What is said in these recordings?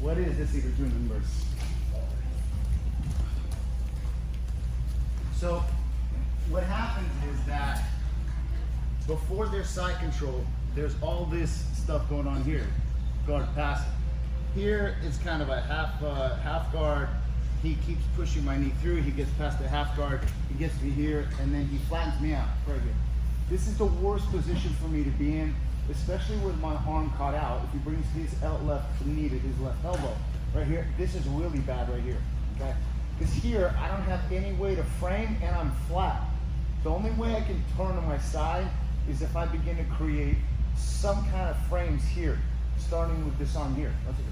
What is this between numbers? So what happens is that before there's side control, there's all this stuff going on here. Guard pass. Here it's kind of a half guard. He keeps pushing my knee through. He gets past the half guard. He gets me here, and then he flattens me out right here. This is the worst position for me to be in, especially with my arm caught out. If he brings his left knee to his left elbow, right here, this is really bad right here, okay? Because here, I don't have any way to frame, and I'm flat. The only way I can turn to my side is if I begin to create some kind of frames here, starting with this arm here. That's it.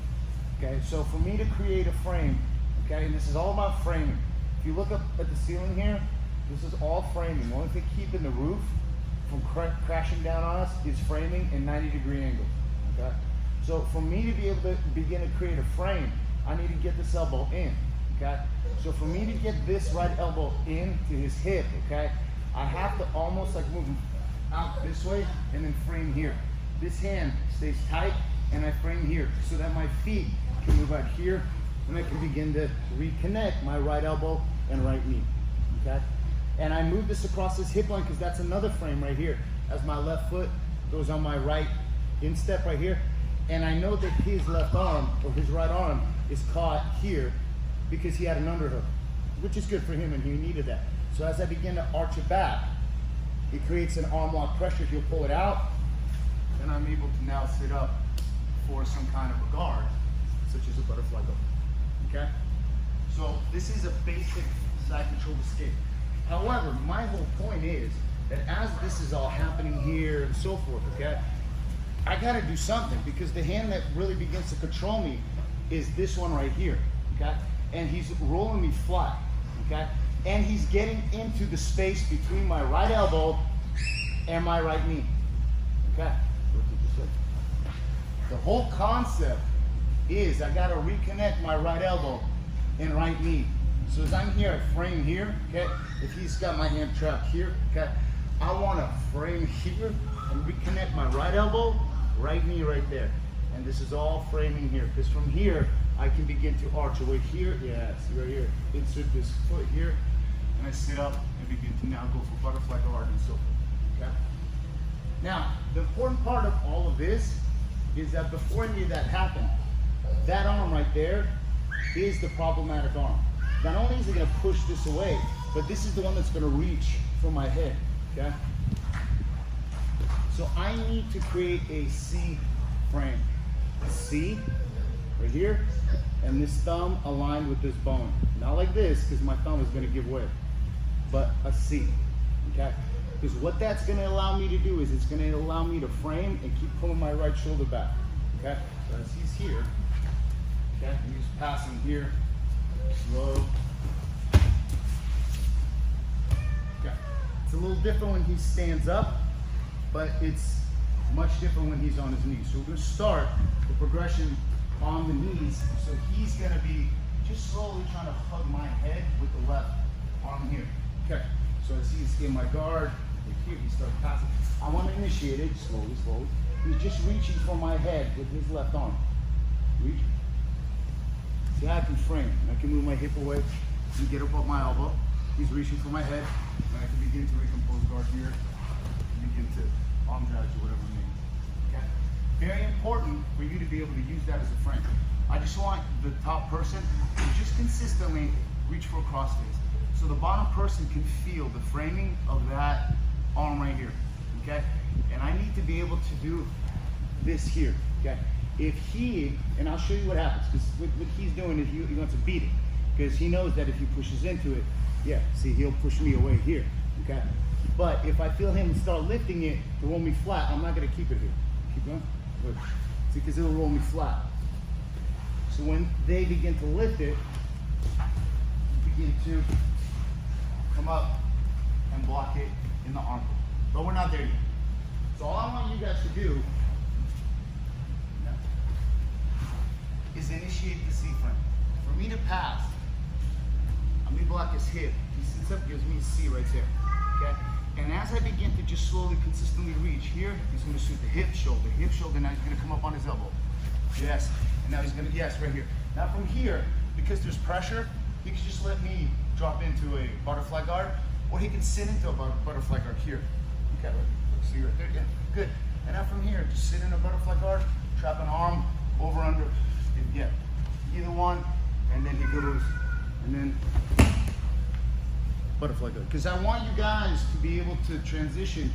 Okay, so for me to create a frame, okay, and this is all about framing. If you look up at the ceiling here, this is all framing. The only thing keeping the roof from crashing down on us is framing and 90-degree angles, okay? So for me to be able to begin to create a frame, I need to get this elbow in, okay? So for me to get this right elbow into his hip, okay, I have to almost like move him out this way and then frame here. This hand stays tight and I frame here so that my feet can move out here and I can begin to reconnect my right elbow and right knee, okay? And I move this across this hip line because that's another frame right here. As my left foot goes on my right instep right here, and I know that his left arm or his right arm is caught here because he had an underhook, which is good for him and he needed that. So as I begin to arch it back, it creates an arm lock pressure. He'll pull it out, and I'm able to now sit up for some kind of a guard, such as a butterfly guard, okay? So this is a basic side control escape. However, my whole point is that as this is all happening here and so forth, okay, I gotta do something because the hand that really begins to control me is this one right here, okay? And he's rolling me flat, okay? And he's getting into the space between my right elbow and my right knee, okay? The whole concept is I gotta reconnect my right elbow and right knee. So as I'm here, I frame here, okay? If he's got my hand trapped here, okay? I wanna frame here and reconnect my right elbow, right knee right there. And this is all framing here, because from here, I can begin to arch away here. Yeah, see right here. Insert this foot here, and I sit up and begin to now go for butterfly guard and so forth, okay? Now, the important part of all of this is that before any of that happened, that arm right there is the problematic arm. Not only is it gonna push this away, but this is the one that's gonna reach for my head, okay? So I need to create a C frame. A C, right here, and this thumb aligned with this bone. Not like this, because my thumb is gonna give way, but a C, okay? Because what that's gonna allow me to do is it's gonna allow me to frame and keep pulling my right shoulder back, okay? So as he's here, okay, he's passing here, slow. Okay. It's a little different when he stands up, but it's much different when he's on his knees. So we're gonna start the progression on the knees. So he's gonna be just slowly trying to hug my head with the left arm here. Okay, so as he's in my guard, here he starts passing. I wanna initiate it slowly, slowly. He's just reaching for my head with his left arm. Reach. See how I can frame. I can move my hip away and get up my elbow. He's reaching for my head, and I can begin to recompose guard here, and begin to arm drag or whatever it means. Okay? Very important for you to be able to use that as a frame. I just want the top person to just consistently reach for crossface. So the bottom person can feel the framing of that arm right here. Okay? And I need to be able to do this here. Okay? If he, and I'll show you what happens, because what he's doing is he wants to beat it, because he knows that if he pushes into it, yeah, see, he'll push me away here, okay? But if I feel him start lifting it to roll me flat, I'm not gonna keep it here. Keep going, good. See, because it'll roll me flat. So when they begin to lift it, begin to come up and block it in the armpit. But we're not there yet. So all I want you guys to do is initiate the C frame. For me to pass, I'm gonna block his hip. He sits up, gives me a C right there, okay? And as I begin to just slowly, consistently reach here, he's gonna shoot the hip shoulder. Now he's gonna come up on his elbow. Yes. And now he's gonna, yes, right here. Now from here, because there's pressure, he can just let me drop into a butterfly guard, or he can sit into a butterfly guard here. Okay, look, see right there, yeah, good. And now from here, just sit in a butterfly guard, trap an arm over under, yeah, either one, and then he goes, and then butterfly guard. Because I want you guys to be able to transition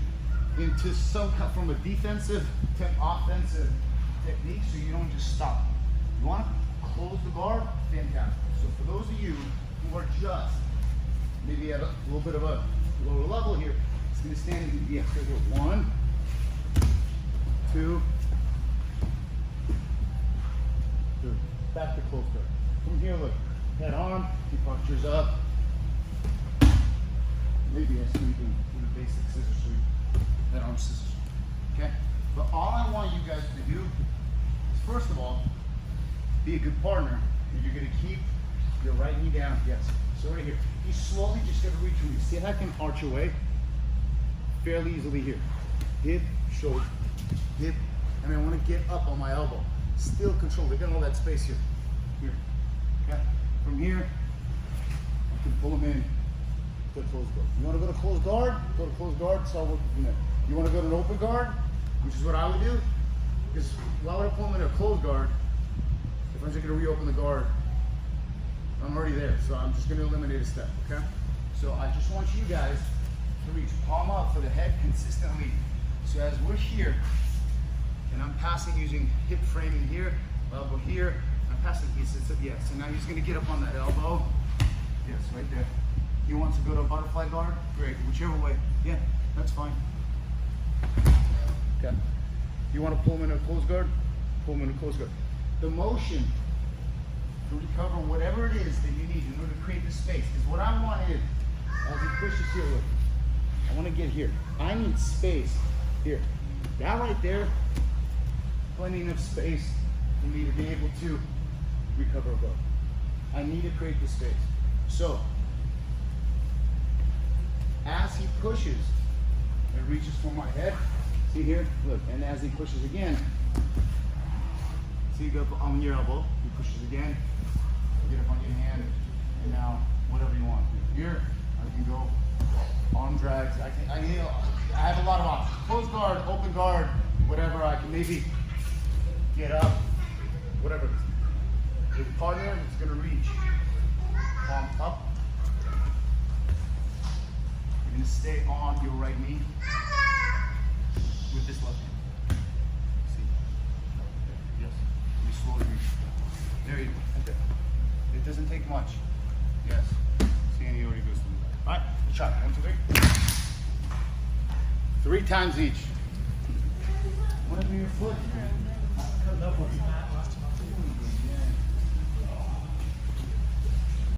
into some kind from a defensive to offensive technique, so you don't just stop. You want to close the guard, fantastic. So for those of you who are just maybe at a little bit of a lower level here, it's going to stand in the here. 1, 2, 3. Back to close guard. From here, look, head on, keep postures up. Maybe I sweep in the basic scissor sweep, head arm scissor sweep. Okay? But all I want you guys to do is, first of all, be a good partner. And you're going to keep your right knee down. Yes. So right here, you slowly just got to reach with you. See how I can arch away fairly easily here. Hip, shoulder, hip, and I want to get up on my elbow. Still control. We're getting all that space here. Here. Okay. From here, I can pull them in to close guard. You want to go to close guard? Go to close guard. Start working from there. You want to go to an open guard, which is what I would do. Because why would I pull them in a closed guard if I'm just going to reopen the guard? I'm already there, so I'm just going to eliminate a step, okay? So I just want you guys to reach palm up for the head consistently. So as we're here, and I'm passing using hip framing here, elbow here, I'm passing, he sits up, yes. So now he's going to get up on that elbow. Yes, right there. He wants to go to a butterfly guard, great, whichever way. Yeah, that's fine. Okay. You want to pull him in a closed guard? Pull him in a closed guard. The motion to recover whatever it is that you need in order to create this space. Because what I want is, as he pushes here, look, I want to get here. I need space here. That right there, plenty enough space for me to be able to recover above. I need to create this space. So, as he pushes and reaches for my head, see here, look, and as he pushes again, see, you go up on your elbow, he pushes again, get up on your hand, and now whatever you want. Here, I can go arm drags. I have a lot of options. Closed guard, open guard, whatever. I can maybe get up, whatever. Your partner is going to reach, palm up. You're going to stay on your right knee with this left hand. See? Yes. You slowly reach. There you go. Okay. It doesn't take much. Yes. See, and he already goes through that. All right. Let's try. 1, 2, 3. 3 times each. Whatever your foot.